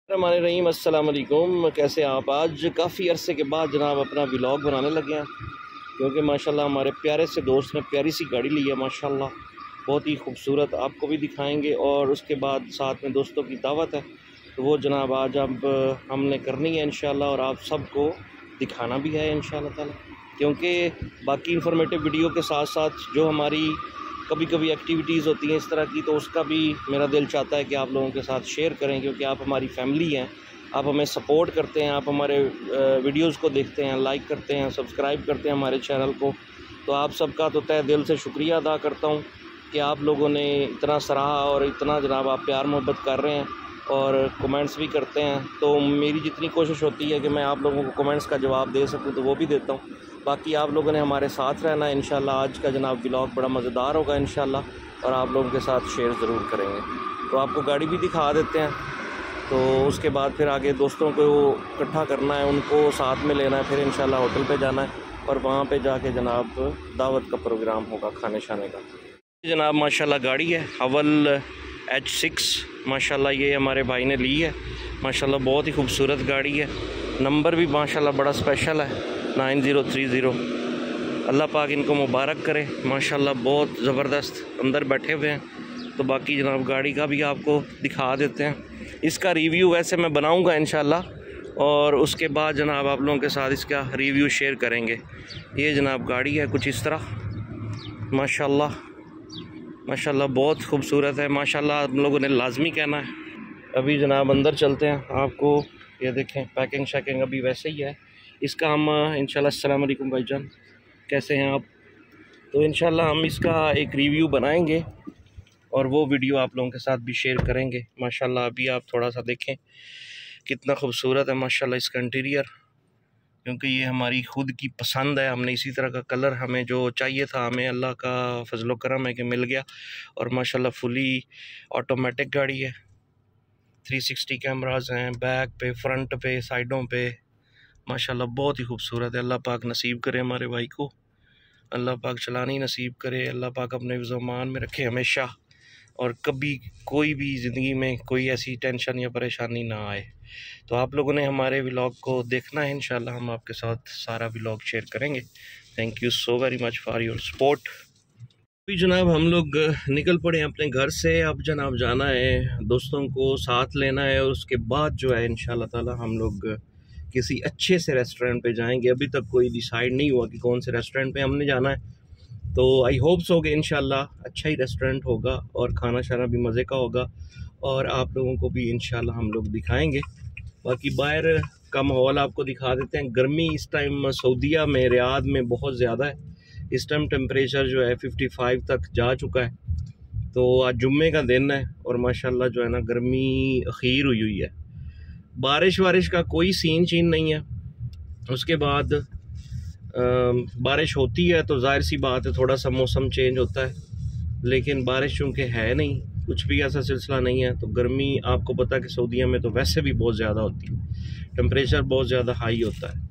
हमारे रहीम अस्सलाम वालेकुम। कैसे आप? आज काफ़ी अरसे के बाद जनाब अपना व्लॉग बनाने लगे हैं, क्योंकि माशाल्लाह हमारे प्यारे से दोस्त ने प्यारी सी गाड़ी ली है माशाल्लाह, बहुत ही खूबसूरत। आपको भी दिखाएंगे और उसके बाद साथ में दोस्तों की दावत है, तो वो जनाब आज अब हमने करनी है इंशाल्लाह, और आप सबको दिखाना भी है इंशाल्लाह ताला, क्योंकि बाकी इंफॉर्मेटिव वीडियो के साथ साथ जो हमारी कभी कभी एक्टिविटीज़ होती हैं इस तरह की, तो उसका भी मेरा दिल चाहता है कि आप लोगों के साथ शेयर करें, क्योंकि आप हमारी फैमिली हैं, आप हमें सपोर्ट करते हैं, आप हमारे वीडियोस को देखते हैं, लाइक करते हैं, सब्सक्राइब करते हैं हमारे चैनल को। तो आप सबका तो तहे दिल से शुक्रिया अदा करता हूँ कि आप लोगों ने इतना सराहा और इतना जनाब आप प्यार मोहब्बत कर रहे हैं और कमेंट्स भी करते हैं। तो मेरी जितनी कोशिश होती है कि मैं आप लोगों को कमेंट्स का जवाब दे सकूं तो वो भी देता हूं। बाकी आप लोगों ने हमारे साथ रहना है इंशाल्लाह। आज का जनाब व्लॉग बड़ा मज़ेदार होगा इंशाल्लाह, और आप लोगों के साथ शेयर ज़रूर करेंगे। तो आपको गाड़ी भी दिखा देते हैं, तो उसके बाद फिर आगे दोस्तों को इकट्ठा करना है, उनको साथ में लेना है, फिर इंशाल्लाह होटल पर जाना है और वहाँ पर जाके जनाब दावत का प्रोग्राम होगा खाने शाने का। जनाब माशाल्लाह गाड़ी है हवल H6 माशाल्लाह, ये हमारे भाई ने ली है माशाल्लाह, बहुत ही खूबसूरत गाड़ी है। नंबर भी माशाल्लाह बड़ा स्पेशल है 9030। अल्लाह पाक इनको मुबारक करे माशाल्लाह, बहुत ज़बरदस्त अंदर बैठे हुए हैं। तो बाकी जनाब गाड़ी का भी आपको दिखा देते हैं। इसका रिव्यू वैसे मैं बनाऊंगा इंशाल्लाह, और उसके बाद जनाब आप लोगों के साथ इसका रिव्यू शेयर करेंगे। ये जनाब गाड़ी है कुछ इस तरह माशाल्लाह, माशाल्लाह बहुत खूबसूरत है माशाल्लाह, आप लोगों ने लाजमी कहना है। अभी जनाब अंदर चलते हैं, आपको ये देखें पैकिंग शैकिंग अभी वैसे ही है इसका। हम इंशाल्लाह अस्सलाम वालेकुम भाईजान, कैसे हैं आप? तो इंशाल्लाह हम इसका एक रिव्यू बनाएंगे और वो वीडियो आप लोगों के साथ भी शेयर करेंगे माशाल्लाह। अभी आप थोड़ा सा देखें कितना खूबसूरत है माशाल्लाह इसका इंटीरियर, क्योंकि ये हमारी खुद की पसंद है। हमने इसी तरह का कलर हमें जो चाहिए था, हमें अल्लाह का फजलो करम है कि मिल गया। और माशाल्लाह फुली ऑटोमेटिक गाड़ी है, 360 कैमरास हैं बैक पे, फ्रंट पे, साइडों पे माशाल्लाह, बहुत ही खूबसूरत है। अल्लाह पाक नसीब करे हमारे भाई को, अल्लाह पाक चलानी नसीब करे, अल्लाह पाक अपने ज़मान में रखे हमेशा, और कभी कोई भी ज़िंदगी में कोई ऐसी टेंशन या परेशानी ना आए। तो आप लोगों ने हमारे व्लॉग को देखना है इंशाल्लाह, हम आपके साथ सारा व्लॉग शेयर करेंगे। Thank you so very much for your support. अभी जनाब हम लोग निकल पड़े हैं अपने घर से। अब जनाब जाना है, दोस्तों को साथ लेना है, और उसके बाद जो है इंशाल्लाह ताला हम लोग किसी अच्छे से रेस्टोरेंट पे जाएंगे। अभी तक कोई डिसाइड नहीं हुआ कि कौन से रेस्टोरेंट पे हमने जाना है, तो आई होप सो कि इंशाल्लाह अच्छा ही रेस्टोरेंट होगा और खाना शाना भी मज़े का होगा, और आप लोगों को भी इंशाल्लाह हम लोग दिखाएंगे। बाकी बाहर का माहौल आपको दिखा देते हैं। गर्मी इस टाइम सऊदीया में, रियाद में बहुत ज़्यादा है। इस टाइम टेम्परेचर जो है 55 तक जा चुका है। तो आज जुम्मे का दिन है और माशाल्लाह जो है ना गर्मी अखीर हुई है। बारिश वारिश का कोई सीन चीन नहीं है। उसके बाद बारिश होती है तो जाहिर सी बात है थोड़ा सा मौसम चेंज होता है, लेकिन बारिश चूँकि है नहीं, कुछ भी ऐसा सिलसिला नहीं है, तो गर्मी आपको पता है कि सऊदीया में तो वैसे भी बहुत ज़्यादा होती है, टेम्परेचर बहुत ज़्यादा हाई होता है।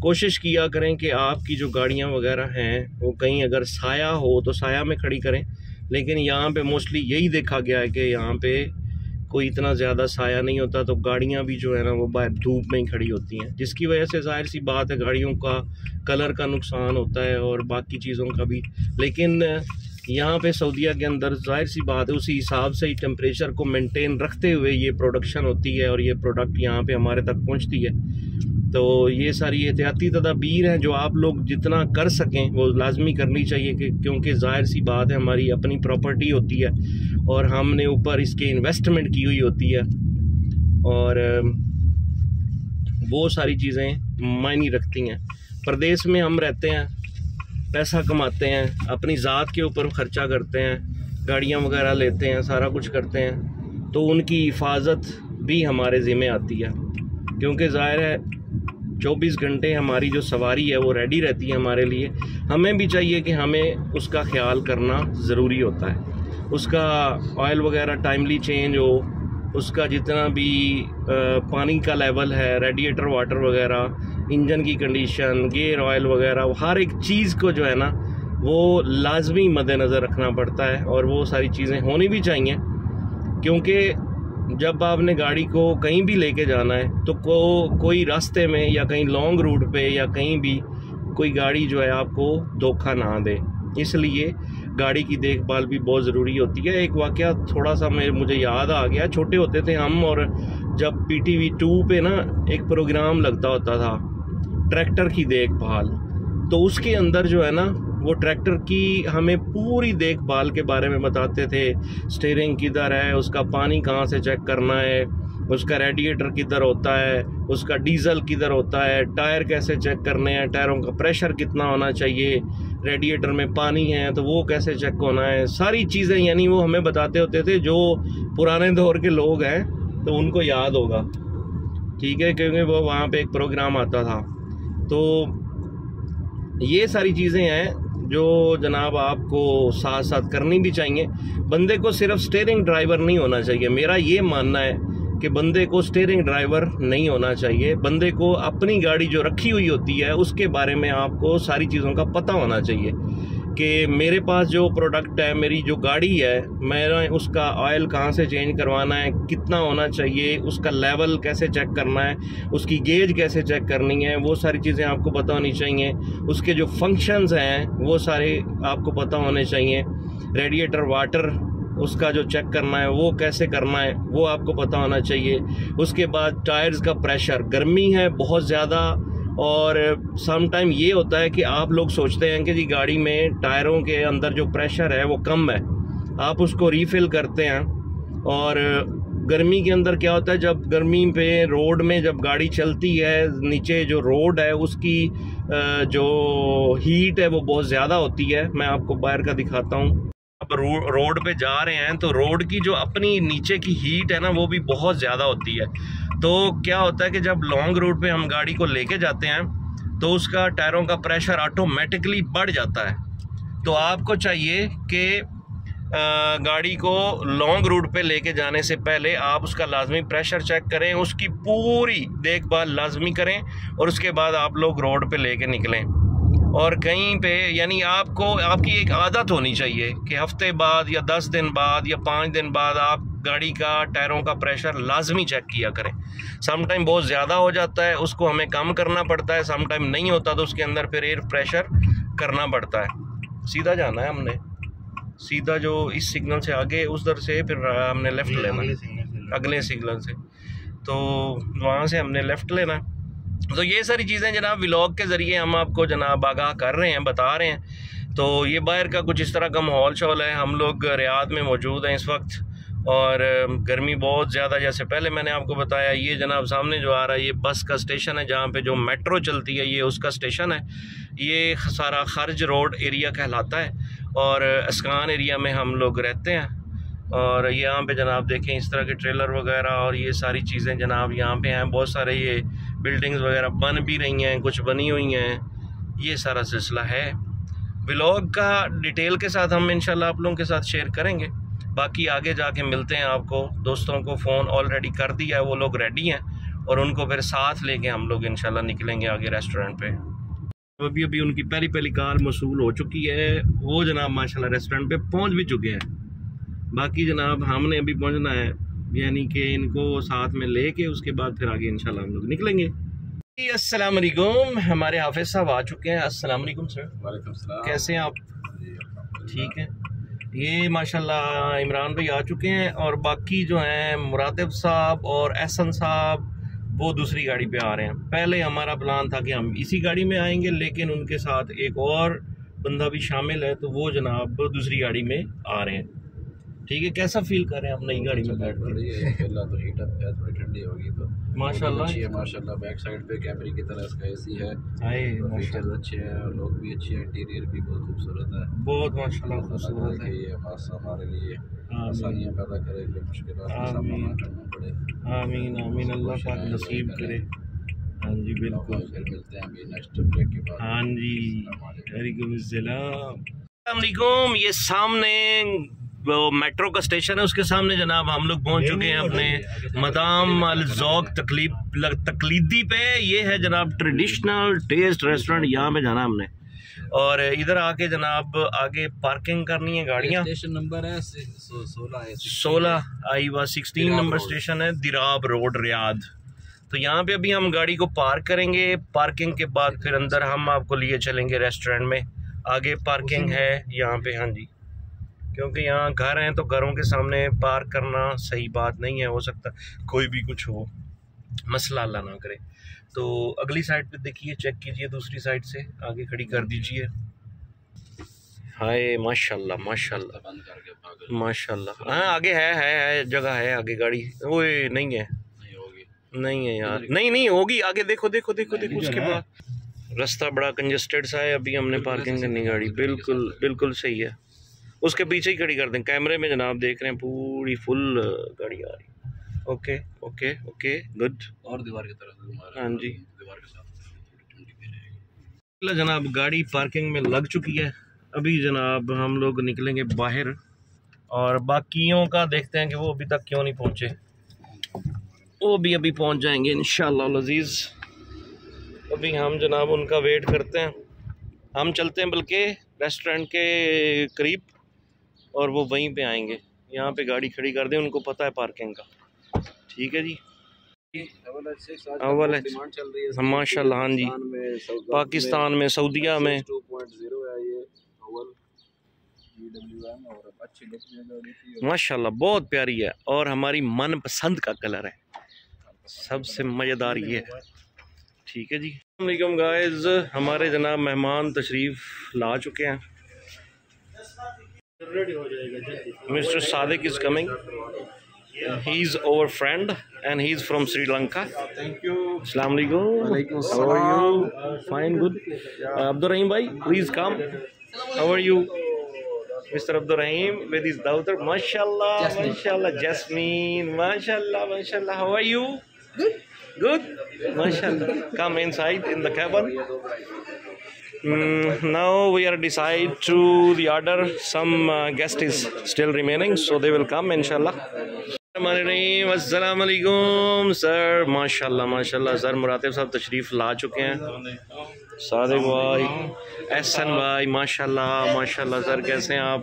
कोशिश किया करें कि आपकी जो गाड़ियाँ वगैरह हैं वो कहीं अगर साया हो तो साया में खड़ी करें, लेकिन यहाँ पे मोस्टली यही देखा गया है कि यहाँ पे कोई इतना ज़्यादा साया नहीं होता, तो गाड़ियाँ भी जो है ना वो बाहर धूप में ही खड़ी होती हैं, जिसकी वजह से जाहिर सी बात है गाड़ियों का कलर का नुकसान होता है और बाकी चीज़ों का भी। लेकिन यहाँ पे सऊदीया के अंदर जाहिर सी बात है उसी हिसाब से ही टेम्परेचर को मेंटेन रखते हुए ये प्रोडक्शन होती है और ये प्रोडक्ट यहाँ पे हमारे तक पहुँचती है। तो ये सारी एहतियाती तदाबीर हैं जो आप लोग जितना कर सकें वो लाजमी करनी चाहिए, कि क्योंकि जाहिर सी बात है हमारी अपनी प्रॉपर्टी होती है और हमने ऊपर इसके इन्वेस्टमेंट की हुई होती है, और वो सारी चीज़ें मायने रखती हैं। प्रदेश में हम रहते हैं, पैसा कमाते हैं, अपनी ज़ात के ऊपर ख़र्चा करते हैं, गाड़ियाँ वगैरह लेते हैं, सारा कुछ करते हैं, तो उनकी हिफाजत भी हमारे ज़िम्मे आती है, क्योंकि ज़ाहिर है 24 घंटे हमारी जो सवारी है वो रेडी रहती है हमारे लिए। हमें भी चाहिए कि हमें उसका ख्याल करना ज़रूरी होता है, उसका ऑयल वगैरह टाइमली चेंज हो, उसका जितना भी पानी का लेवल है, रेडिएटर वाटर वगैरह, इंजन की कंडीशन, गियर ऑयल वगैरह, हर एक चीज़ को जो है ना वो लाजमी मद्देनज़र रखना पड़ता है, और वो सारी चीज़ें होनी भी चाहिए, क्योंकि जब आपने गाड़ी को कहीं भी लेके जाना है तो कोई रास्ते में या कहीं लॉन्ग रूट पे या कहीं भी कोई गाड़ी जो है आपको धोखा ना दे, इसलिए गाड़ी की देखभाल भी बहुत ज़रूरी होती है। एक वाक़या थोड़ा सा मुझे याद आ गया, छोटे होते थे हम और जब PTV 2 पे ना एक प्रोग्राम लगता होता था ट्रैक्टर की देखभाल, तो उसके अंदर जो है ना वो ट्रैक्टर की हमें पूरी देखभाल के बारे में बताते थे। स्टीयरिंग किधर है, उसका पानी कहाँ से चेक करना है, उसका रेडिएटर किधर होता है, उसका डीजल किधर होता है, टायर कैसे चेक करने हैं, टायरों का प्रेशर कितना होना चाहिए, रेडिएटर में पानी है तो वो कैसे चेक होना है, सारी चीज़ें यानी वो हमें बताते होते थे। जो पुराने दौर के लोग हैं तो उनको याद होगा, ठीक है, क्योंकि वो वहाँ पे एक प्रोग्राम आता था। तो ये सारी चीज़ें हैं जो जनाब आपको साथ साथ करनी भी चाहिए। बंदे को सिर्फ स्टीयरिंग ड्राइवर नहीं होना चाहिए, मेरा ये मानना है कि बंदे को स्टीयरिंग ड्राइवर नहीं होना चाहिए। बंदे को अपनी गाड़ी जो रखी हुई होती है उसके बारे में आपको सारी चीज़ों का पता होना चाहिए कि मेरे पास जो प्रोडक्ट है, मेरी जो गाड़ी है, मेरा उसका ऑयल कहाँ से चेंज करवाना है, कितना होना चाहिए, उसका लेवल कैसे चेक करना है, उसकी गेज कैसे चेक करनी है, वो सारी चीज़ें आपको पता होनी चाहिए। उसके जो फंक्शंस हैं वो सारे आपको पता होने चाहिए। रेडिएटर वाटर उसका जो चेक करना है वो कैसे करना है वो आपको पता होना चाहिए। उसके बाद टायर्स का प्रेशर, गर्मी है बहुत ज़्यादा और सम टाइम ये होता है कि आप लोग सोचते हैं कि जी गाड़ी में टायरों के अंदर जो प्रेशर है वो कम है, आप उसको रीफिल करते हैं। और गर्मी के अंदर क्या होता है, जब गर्मी पे रोड में जब गाड़ी चलती है, नीचे जो रोड है उसकी जो हीट है वो बहुत ज़्यादा होती है। मैं आपको बाहर का दिखाता हूँ। अब रोड पे जा रहे हैं तो रोड की जो अपनी नीचे की हीट है ना वो भी बहुत ज़्यादा होती है। तो क्या होता है कि जब लॉन्ग रूट पे हम गाड़ी को लेके जाते हैं तो उसका टायरों का प्रेशर ऑटोमेटिकली बढ़ जाता है। तो आपको चाहिए कि गाड़ी को लॉन्ग रूट पे लेके जाने से पहले आप उसका लाजमी प्रेशर चेक करें, उसकी पूरी देखभाल लाजमी करें और उसके बाद आप लोग रोड पे लेके निकलें। और कहीं पे यानी आपको आपकी एक आदत होनी चाहिए कि हफ्ते बाद या 10 दिन बाद या 5 दिन बाद आप गाड़ी का टायरों का प्रेशर लाजमी चेक किया करें। सम टाइम बहुत ज़्यादा हो जाता है, उसको हमें कम करना पड़ता है, सम टाइम नहीं होता तो उसके अंदर फिर एयर प्रेशर करना पड़ता है। सीधा जाना है हमने, सीधा जो इस सिग्नल से आगे उधर से फिर हमने लेफ़्ट लेना अगले सिग्नल से, तो वहाँ से हमने लेफ़्ट लेना। तो ये सारी चीज़ें जनाब व्लॉग के ज़रिए हम आपको जनाब आगाह कर रहे हैं, बता रहे हैं। तो ये बाहर का कुछ इस तरह का माहौल शौल है। हम लोग रियाद में मौजूद हैं इस वक्त और गर्मी बहुत ज़्यादा, जैसे पहले मैंने आपको बताया। ये जनाब सामने जो आ रहा है ये बस का स्टेशन है, जहाँ पे जो मेट्रो चलती है ये उसका स्टेशन है। ये सारा खर्ज रोड एरिया कहलाता है और अस्कान एरिया में हम लोग रहते हैं। और यहाँ पे जनाब देखें इस तरह के ट्रेलर वगैरह और ये सारी चीज़ें जनाब यहाँ पे हैं। बहुत सारे ये बिल्डिंग्स वगैरह बन भी रही हैं, कुछ बनी हुई हैं। ये सारा सिलसिला है। व्लॉग का डिटेल के साथ हम इंशाल्लाह आप लोगों के साथ शेयर करेंगे। बाकी आगे जाके मिलते हैं आपको। दोस्तों को फ़ोन ऑलरेडी कर दिया है, वो लोग रेडी हैं और उनको फिर साथ लेके हम लोग इंशाल्लाह निकलेंगे आगे रेस्टोरेंट पे। अभी उनकी पहली कार मसूल हो चुकी है, वो जनाब माशाल्लाह रेस्टोरेंट पे पहुँच भी चुके हैं। बाकी जनाब हमने अभी पहुंचना है, यानी कि इनको साथ में लेके उसके बाद फिर आगे इंशाल्लाह हम लोग निकलेंगे। अस्सलाम वालेकुम, हमारे हाफिज़ साहब आ चुके हैं। अस्सलाम वालेकुम सर। वालेकुम सलाम। कैसे हैं आप? ठीक है। ये माशाल्लाह इमरान भाई आ चुके हैं और बाकी जो हैं मुरातिब साहब और एहसन साहब वो दूसरी गाड़ी पे आ रहे हैं। पहले हमारा प्लान था कि हम इसी गाड़ी में आएंगे, लेकिन उनके साथ एक और बंदा भी शामिल है तो वो जनाब दूसरी गाड़ी में आ रहे हैं। ठीक है, कैसा फील कर रहे हैं आप नई गाड़ी में बैठ कर? तो हीट अप है, थोड़ी ठंडी होगी तो माशाल्लाह अच्छी है। माशाल्लाह बैक साइड पे कैमरे की तरह इसका एसी है, फीचर्स अच्छे हैं और लोग भी अच्छे हैं, इंटीरियर भी बहुत खूबसूरत है, बहुत माशाल्लाह खूबसूरत है। ये खास हमारे लिए आसानियाँ पैदा करे कि मुश्किलात का सामना करना पड़े। आमीन आमीन, अल्लाह पाक नसीब करे। हाँ जी बिल्कुल। फिर मिलते हैं अभी नेक्स्ट ब्रेक के बाद। हाँ जी, वालेकुम अस्सलाम। ये सामने वो मेट्रो का स्टेशन है, उसके सामने जनाब हम लोग पहुंच चुके हैं अपने मदाम अल ज़ौक़ तकलीदी पे। ये है जनाब ट्रेडिशनल टेस्ट रेस्टोरेंट, यहाँ पे जाना हमने। और इधर आके जनाब आगे पार्किंग करनी है गाड़ियाँ। स्टेशन नंबर है 16 आई हुआ 16 नंबर स्टेशन है, दिराब रोड रियाद। तो यहाँ पे अभी हम गाड़ी को पार्क करेंगे। पार्किंग के बाद फिर अंदर हम आपको लिए चलेंगे रेस्टोरेंट में। आगे पार्किंग है यहाँ पे, हाँ जी, क्योंकि यहाँ घर हैं तो घरों के सामने पार्क करना सही बात नहीं है, हो सकता कोई भी कुछ हो, मसला अल्लाह ना करे। तो अगली साइड पे देखिए, चेक कीजिए, दूसरी साइड से आगे खड़ी कर दीजिए। हाय माशाल्लाह माशाल्लाह माशाल्लाह। हाँ आगे है जगह है आगे गाड़ी। ओए नहीं है, नहीं है यार, नहीं होगी आगे। देखो देखो देखो देखो, उसके बाद रास्ता बड़ा कंजेस्टेड सा है। अभी हमने पार्किंग करनी गाड़ी, बिल्कुल बिल्कुल सही है। उसके पीछे ही खड़ी कर दें। कैमरे में जनाब देख रहे हैं पूरी फुल गाड़ी आ रही। Okay okay okay good. और दीवार की तरफ, हाँ जी दीवार के साथ जनाब गाड़ी पार्किंग में लग चुकी है। अभी जनाब हम लोग निकलेंगे बाहर और बाकियों का देखते हैं कि वो अभी तक क्यों नहीं पहुँचे। वो भी अभी पहुँच जाएंगे इंशाअल्लाह लजीज़। अभी हम जनाब उनका वेट करते हैं। हम चलते हैं बल्कि रेस्टोरेंट के करीब और वो वहीं पे आएंगे। यहाँ पे गाड़ी खड़ी कर दें, उनको पता है पार्किंग का। ठीक है जी, अव्वल है माशाल्लाह। हाँ जी, पाकिस्तान में सऊदीया में 2.0 है ये अव्वल माशाल्लाह, बहुत प्यारी है और हमारी मनपसंद का कलर है, सबसे मज़ेदार ये है। ठीक है जी, अस्सलाम वालेकुम गाइस, हमारे जनाब मेहमान तशरीफ़ ला चुके हैं। Mister Sadiq is coming, he is our friend and he is from Sri Lanka. Thank you. Assalamu alaikum. How are you? Fine, good. Abdur Rahim bhai, please come. How are you? Mr. Abdur Rahim with his daughter. Mashallah, mashallah. Jasmine, mashallah, mashallah. How are you? Good. Good. Mashallah. Come inside in the cabin. Now we are decide to the order. Some guest is still remaining, so they will come inshallah. अस्सलाम वालेकुम sir, माशाल्लाह माशाल्लाह। Sir मुरातिब साहब तशरीफ़ ला चुके हैं। सादिक भाई, एहसन भाई, माशाल्लाह माशाल्लाह। सर कैसे हैं आप?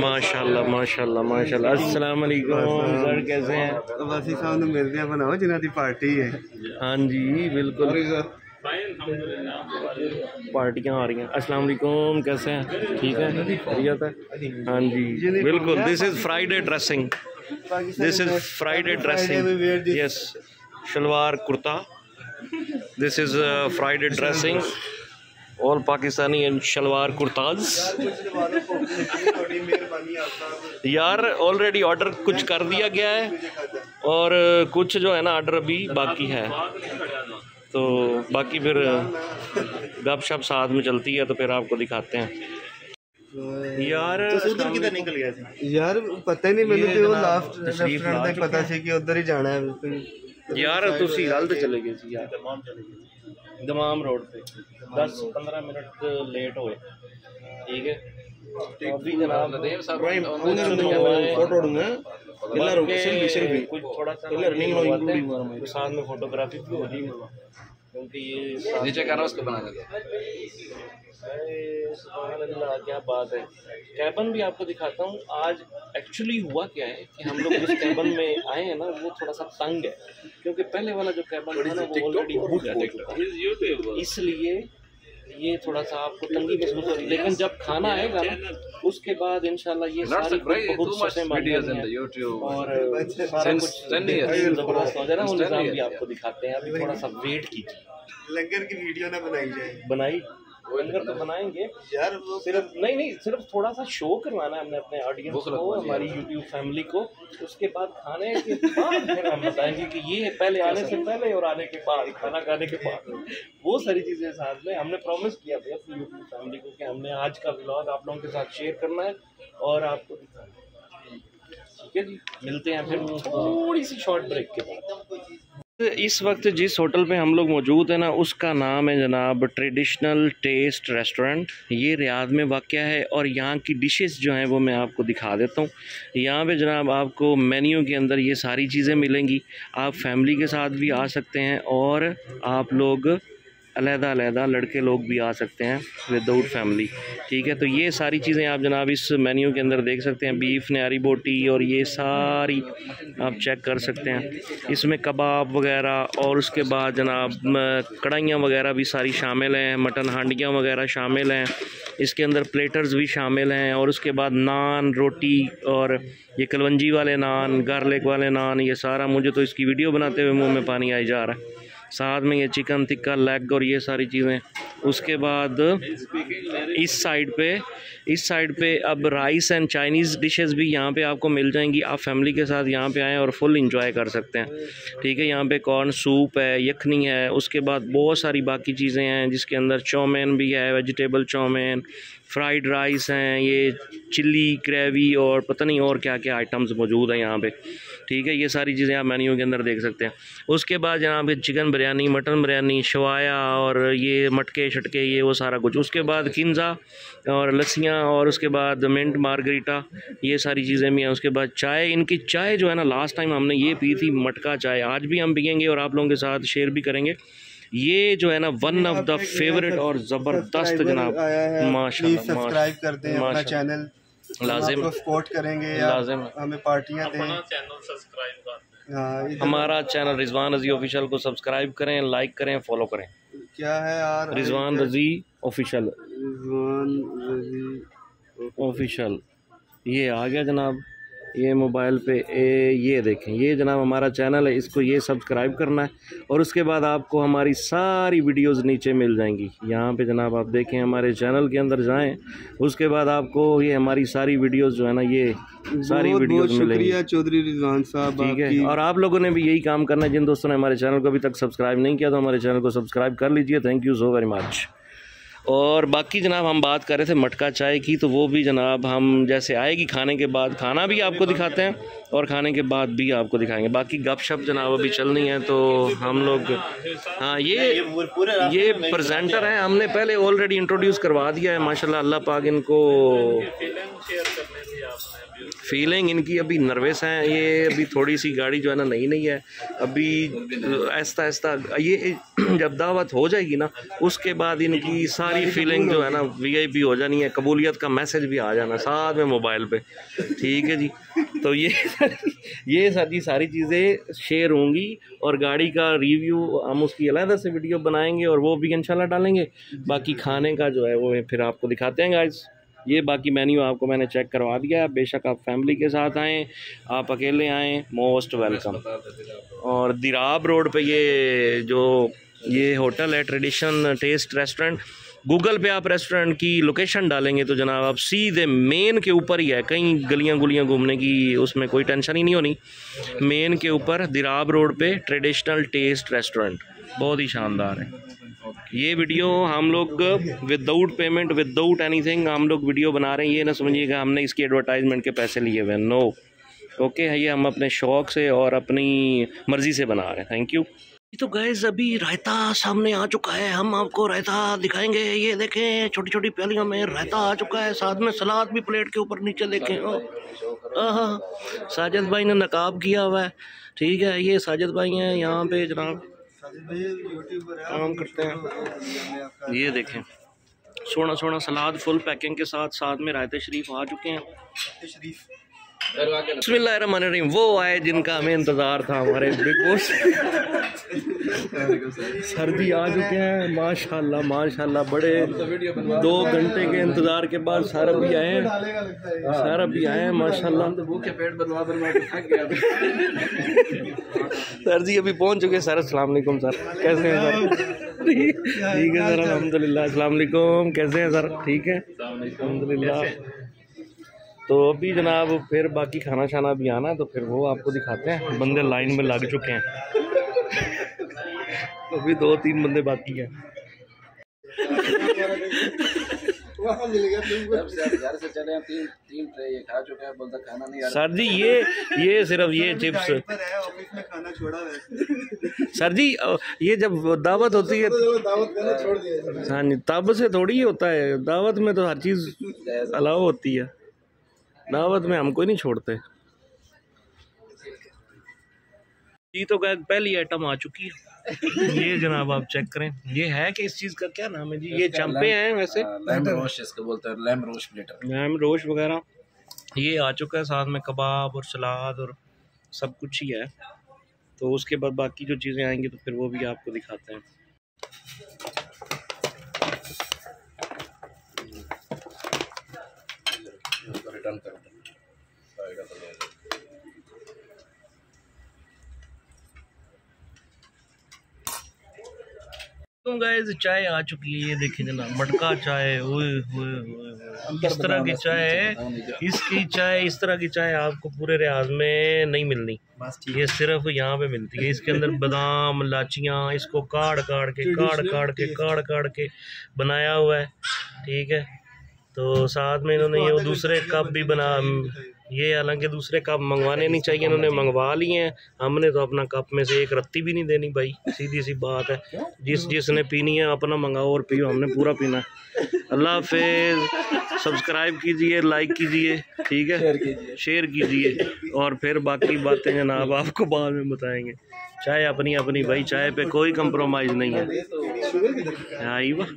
माशाल्लाह माशाल्लाह माशाल्लाह। अस्सलाम वालेकुम सर, कैसे हैं? वासी साहब ने मिलते हैं, बनाओ जिन्हां दी पार्टी है। हाँ जी बिल्कुल, पार्टियाँ आ रही हैं। अस्सलाम वालेकुम, कैसे हैं? ठीक है, बढ़िया था। हाँ जी बिल्कुल। This is Friday dressing, this is Friday dressing. Yes, shalwar kurta, this is Friday dressing. All Pakistani and shalwar kurtas. यार ऑलरेडी ऑर्डर कुछ कर दिया गया है और कुछ जो है ना ऑर्डर अभी बाकी है, तो बाकी फिर गपशप साथ में चलती है तो फिर आपको दिखाते हैं। यार तो उधर किधर निकल गया था यार, पता ही नहीं मैंने तो लास्ट रेस्टोरेंट तक पता सी कि उधर ही जाना है यार। तुसी गल ते चले गए सी यार, दमाम रोड पे 10-15 मिनट लेट हुए। ठीक है, अभी जनाब फोटो दूंगा कुछ थोड़ा सा साथ में फोटोग्राफी भी हो रही है क्योंकि ये नीचे कर रहा उसको बना देगा। क्या बात है। कैबन भी आपको दिखाता हूँ। आज एक्चुअली हुआ क्या है कि हम लोग जिस कैबन में आए हैं ना वो थोड़ा सा तंग है, क्योंकि पहले वाला जो कैबन था ना वो ऑलरेडी बुक है, इसलिए ये थोड़ा सा आपको तंगी महसूस हो रही है। लेकिन जब खाना आएगा ना उसके बाद इंशाल्लाह ये सारी बहुत सस्ते और सारा कुछ जबरदस्त हो जाए ना, वो निज़ाम भी आपको दिखाते हैं। अभी थोड़ा सा वेट कीजिए। लंगर की वीडियो ना बनाई जाए, बनाई लंगर तो बनाएंगे यार, सिर्फ नहीं सिर्फ थोड़ा सा शो करवाना है हमने अपने ऑडियंस को, हमारी यूट्यूब फैमिली को। उसके बाद खाने के बाद फिर हम बताएंगे कि ये पहले आने से पहले और आने के बाद, खाना खाने के बाद, वो सारी चीज़ें साथ में हमने प्रॉमिस किया था अपनी यूट्यूब फैमिली को कि हमने आज का व्लॉग आप लोगों के साथ शेयर करना है और आपको दिखाना है। ठीक है जी, मिलते हैं फिर थोड़ी सी शॉर्ट ब्रेक के बाद। इस वक्त जिस होटल पे हम लोग मौजूद हैं ना उसका नाम है जनाब ट्रेडिशनल टेस्ट रेस्टोरेंट। ये रियाद में वाक़या है और यहाँ की डिशेस जो हैं वो मैं आपको दिखा देता हूँ। यहाँ पे जनाब आपको मेन्यू के अंदर ये सारी चीज़ें मिलेंगी। आप फैमिली के साथ भी आ सकते हैं और आप लोग अलहदा लड़के लोग भी आ सकते हैं विदाउट फैमिली, ठीक है। तो ये सारी चीज़ें आप जनाब इस मेन्यू के अंदर देख सकते हैं। बीफ नहरी बोटी और ये सारी आप चेक कर सकते हैं। इसमें कबाब वगैरह और उसके बाद जनाब कढ़ाइयाँ वगैरह भी सारी शामिल हैं, मटन हांडियाँ वगैरह शामिल हैं, इसके अंदर प्लेटर्स भी शामिल हैं। और उसके बाद नान रोटी और ये कलवंजी वाले नान, गार्लिक वाले नान, ये सारा मुझे तो इसकी वीडियो बनाते हुए मुंह में पानी आई जा रहा है। साथ में ये चिकन टिक्का लेग और ये सारी चीज़ें। उसके बाद इस साइड पे अब राइस एंड चाइनीज़ डिशेस भी यहाँ पे आपको मिल जाएंगी। आप फैमिली के साथ यहाँ पे आएँ और फुल इंजॉय कर सकते हैं, ठीक है। यहाँ पे कॉर्न सूप है, यखनी है, उसके बाद बहुत सारी बाकी चीज़ें हैं जिसके अंदर चाउमीन भी है, वेजिटेबल चाउमीन, फ्राइड राइस हैं, ये चिल्ली ग्रेवी और पता नहीं और क्या क्या आइटम्स मौजूद हैं यहाँ पे, ठीक है। ये सारी चीज़ें आप मेन्यू के अंदर देख सकते हैं। उसके बाद जनाब चिकन बिरयानी, मटन बिरयानी, शवाया और ये मटके शटके, ये वो सारा कुछ। उसके बाद किंजा और लस्सियाँ और उसके बाद मिंट मार्गरीटा, ये सारी चीज़ें भी हैं। उसके बाद चाय, इनकी चाय जो है ना लास्ट टाइम हमने ये पी थी मटका चाय, आज भी हम पियेंगे और आप लोगों के साथ शेयर भी करेंगे। ये जो है ना वन ऑफ द फेवरेट और ज़बरदस्त जनाब, माशाल्लाह सब्सक्राइब करते हैं अपना चैनल, लाजिम सपोर्ट करेंगे, लाजिम हमें पार्टियां दें। चैनल सब्सक्राइब कर, हमारा चैनल रिजवान रजी ऑफिशियल को सब्सक्राइब करें, लाइक करें, फॉलो करें। क्या है यार, रिजवान रजी ऑफिशियल, ऑफिशियल ये आ गया जनाब, ये मोबाइल पे ये देखें, ये जनाब हमारा चैनल है, इसको ये सब्सक्राइब करना है और उसके बाद आपको हमारी सारी वीडियोस नीचे मिल जाएंगी। यहाँ पे जनाब आप देखें, हमारे चैनल के अंदर जाएं, उसके बाद आपको ये हमारी सारी वीडियोस जो है ना, ये सारी वीडियोस मिलेंगी। चौधरी रिजवान साहब, ठीक है। और आप लोगों ने भी यही काम करना है। जिन दोस्तों ने हमारे चैनल को अभी तक सब्सक्राइब नहीं किया तो हमारे चैनल को सब्सक्राइब कर लीजिए। Thank you so very much. और बाकी जनाब हम बात कर रहे थे मटका चाय की, तो वो भी जनाब हम जैसे आएगी खाने के बाद, खाना भी आपको दिखाते हैं और खाने के बाद भी आपको दिखाएंगे। बाकी गपशप जनाब अभी चलनी है तो हम लोग, हाँ ये प्रेजेंटर हैं, हमने पहले ऑलरेडी इंट्रोड्यूस करवा दिया है माशाल्लाह। अल्लाह पाक इनको फीलिंग, इनकी अभी नर्वस हैं ये, अभी थोड़ी सी गाड़ी जो है ना नई है, अभी आहिस्ता आहिस्ता ये जब दावत हो जाएगी ना उसके बाद इनकी सारी फीलिंग जो है ना वीआईपी हो जानी है, कबूलियत का मैसेज भी आ जाना साथ में मोबाइल पे, ठीक है जी। तो ये सारी चीज़ें शेयर होंगी और गाड़ी का रिव्यू हम उसकी अलग से वीडियो बनाएंगे और वो भी इंशाल्लाह डालेंगे। बाकी खाने का जो है वो फिर आपको दिखाते हैं गाइस। ये बाकी मेन्यू आपको मैंने चेक करवा दिया है, बेशक आप फैमिली के साथ आएँ, आप अकेले आएँ, मोस्ट वेलकम। और दिराब रोड पे ये होटल है ट्रेडिशन टेस्ट रेस्टोरेंट। गूगल पे आप रेस्टोरेंट की लोकेशन डालेंगे तो जनाब आप सीधे मेन के ऊपर ही है, कहीं गलियां गुलियां घूमने की उसमें कोई टेंशन ही नहीं होनी। मेन के ऊपर दिराब रोड पे ट्रेडिशनल टेस्ट रेस्टोरेंट, बहुत ही शानदार है। ये वीडियो हम लोग विदाउट पेमेंट, विदाउट एनीथिंग हम लोग वीडियो बना रहे हैं। ये ना समझिएगा हमने इसकी एडवर्टाइजमेंट के पैसे लिए हुए, नो, ओके है, ये हम अपने शौक़ से और अपनी मर्ज़ी से बना रहे हैं। Thank you. तो गैस अभी रायता सामने आ चुका है, हम आपको रायता दिखाएंगे। ये देखें छोटी छोटी प्यालियों में रायता आ चुका है, साथ में सलाद भी प्लेट के ऊपर नीचे देखें। साजिद भाई ने नकाब किया हुआ है, ठीक है। ये साजिद भाई हैं यहाँ पे जनाब, काम करते हैं। ये देखें सोना सोना सलाद फुल पैकिंग के साथ, साथ में रायते शरीफ आ चुके हैं। बिस्मिल्लाहिर्रहमानिर्रहीम। वो आए जिनका हमें इंतज़ार था, हमारे बिग बॉस सर जी आ चुके हैं माशाल्लाह माशाल्लाह। बड़े 2 घंटे के इंतज़ार के बाद सर अभी आए हैं, सर अभी आए हैं माशाल्लाह। भूखे पेट बनवा के थक गया सर जी अभी पहुंच चुके हैं। सर अस्सलाम वालेकुम सर, कैसे हैं सर? ठीक है सर, अल्हम्दुलिल्लाह। अस्सलाम वालेकुम, कैसे हैं सर? ठीक है अल्हम्दुलिल्लाह। तो अभी जनाब फिर बाकी खाना शाना भी आना है तो फिर वो आपको दिखाते हैं। बंदे लाइन में लग चुके हैं तो अभी 2-3 बंदे बाकी हैं। सर जी ये सिर्फ ये चिप्स सर जी, ये जब दावत होती है हाँ जी, तब से थोड़ी ही होता है। दावत में तो हर चीज़ अलाउ होती है, दावत में हम कोई नहीं छोड़ते। ये तो पहली आइटम आ चुकी है। ये जनाब आप चेक करें, ये है कि इस चीज़ का क्या नाम है जी? ये चंपे हैं वैसे, लैम रोश इसको बोलते हैं, लैम रोश प्लेटर, लैम रोश वगैरह ये आ चुका है। साथ में कबाब और सलाद और सब कुछ ही है। तो उसके बाद बाकी जो चीज़ें आएंगी तो फिर वो भी आपको दिखाते हैं। रिटर्न कर दो। तो गाइस चाय आ चुकी है, ये देखिए जनाब, मटका चाय। ओए इस तरह की चाय है, इसकी चाय, इस तरह की चाय आपको पूरे रियाज में नहीं मिलनी, ये सिर्फ यहाँ पे मिलती है। इसके अंदर बादाम, इलाचियाँ, इसको काट काट के बनाया हुआ है, ठीक है। तो साथ में इन्होंने ये दूसरे कप भी बना, ये हालांकि दूसरे कप मंगवाने नहीं चाहिए, इन्होंने मंगवा लिए हैं। हमने तो अपना कप में से एक रत्ती भी नहीं देनी भाई, सीधी सी बात है। जिसने पीनी है अपना मंगाओ और पियो, हमने पूरा पीना है। अल्लाह हाफिज़। सब्सक्राइब कीजिए, लाइक कीजिए, ठीक है, शेयर कीजिए, और फिर बाकी बातें जनाब आपको बाद में बताएंगे। चाय अपनी अपनी भाई, चाय पे कोई कंप्रोमाइज़ नहीं है। आई वाह,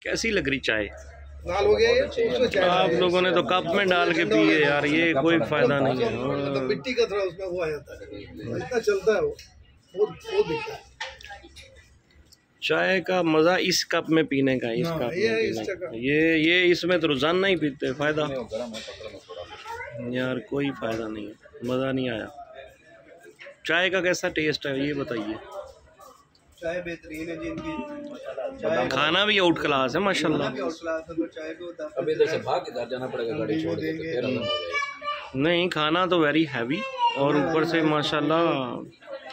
कैसी लग रही चाय? लाल हो गया। आप लोगों ने तो कप में डाल के पिए यार, ये कोई फायदा नहीं है। मिट्टी का थोड़ा उसमें वो आ जाता है, इतना चलता है वो दिखता है। चाय का मज़ा इस कप में पीने का, इस कप में ये इसमें तो रोजाना ही पीते, फायदा यार कोई फायदा नहीं है, मज़ा नहीं आया। चाय का कैसा टेस्ट है ये बताइए? चाय बेहतरीन है जी इनकी, खाना भी आउट क्लास है माशाल्लाह। अभी इधर से भाग के जाना पड़ेगा गाड़ी छोड़ के, फिर अंदर हो जाएगा। नहीं, खाना तो वेरी हैवी और ऊपर से माशाल्लाह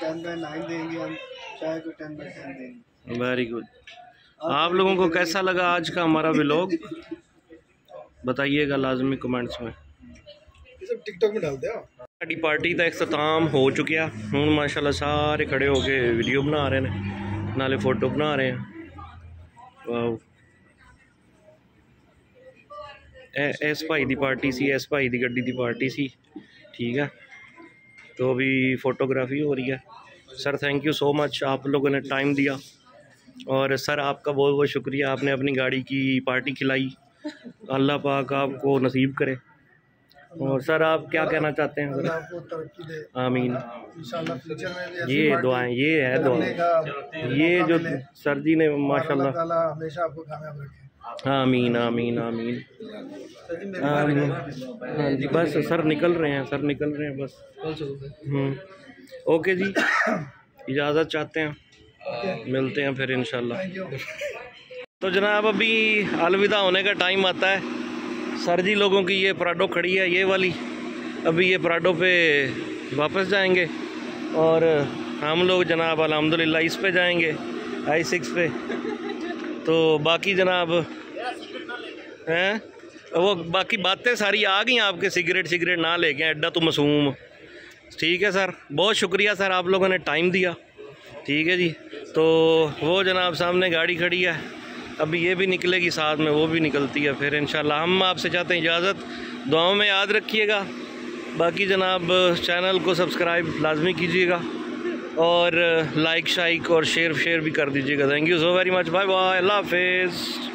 10/9 देंगे हम, चाय को 10/10 देंगे। Very good. आप लोगों को कैसा लगा आज का हमारा व्लॉग, बताइएगा लाजमी कमेंट्स में। टिकटॉक में डालते हैं। साड़ी पार्टी का इख्तिताम हो चुका हूँ माशाल्लाह, सारे खड़े होके वीडियो बना रहे हैं, नाले फोटो बना रहे हैं। वाह, इस भाई की पार्टी सी, इस भाई की गड्डी की पार्टी सी, ठीक है। तो अभी फोटोग्राफी हो रही है। Sir thank you so much, आप लोगों ने टाइम दिया, और सर आपका बहुत बहुत शुक्रिया, आपने अपनी गाड़ी की पार्टी खिलाई। अल्लाह पाक आपको नसीब करे। और सर आप क्या कहना चाहते हैं? सर आपको तरक्की दे, आमीन। इंशाल्लाह फ्यूचर में भी ये दुआएं, ये है दुआएं, ये जो सर जी ने माशाल्लाह हमेशा आपको कामयाब रखे। आमीन आमीन आमीन आमीन। हाँ जी, बस सर निकल रहे हैं, सर निकल रहे हैं बस। ओके जी, इजाज़त चाहते हैं, मिलते हैं फिर इंशाल्लाह। तो जनाब अभी अलविदा होने का टाइम आता है। सर जी लोगों की ये प्राडो खड़ी है, ये वाली, अभी ये प्राडो पे वापस जाएंगे, और हम लोग जनाब अल्हम्दुलिल्लाह इस पे जाएंगे, i6 पे। तो बाकी जनाब हैं वो बाकी बातें सारी आ गई आपके, सिगरेट ना लेके एड्डा तो मासूम, ठीक है सर। बहुत शुक्रिया सर, आप लोगों ने टाइम दिया, ठीक है जी। तो वो जनाब सामने गाड़ी खड़ी है, अभी ये भी निकलेगी साथ में, वो भी निकलती है फिर इंशाल्लाह। हम आपसे चाहते हैं इजाज़त, दुआओं में याद रखिएगा। बाकी जनाब चैनल को सब्सक्राइब लाजमी कीजिएगा, और लाइक शाइक और शेयर भी कर दीजिएगा। Thank you so very much, bye bye, अल्लाह हाफिज़।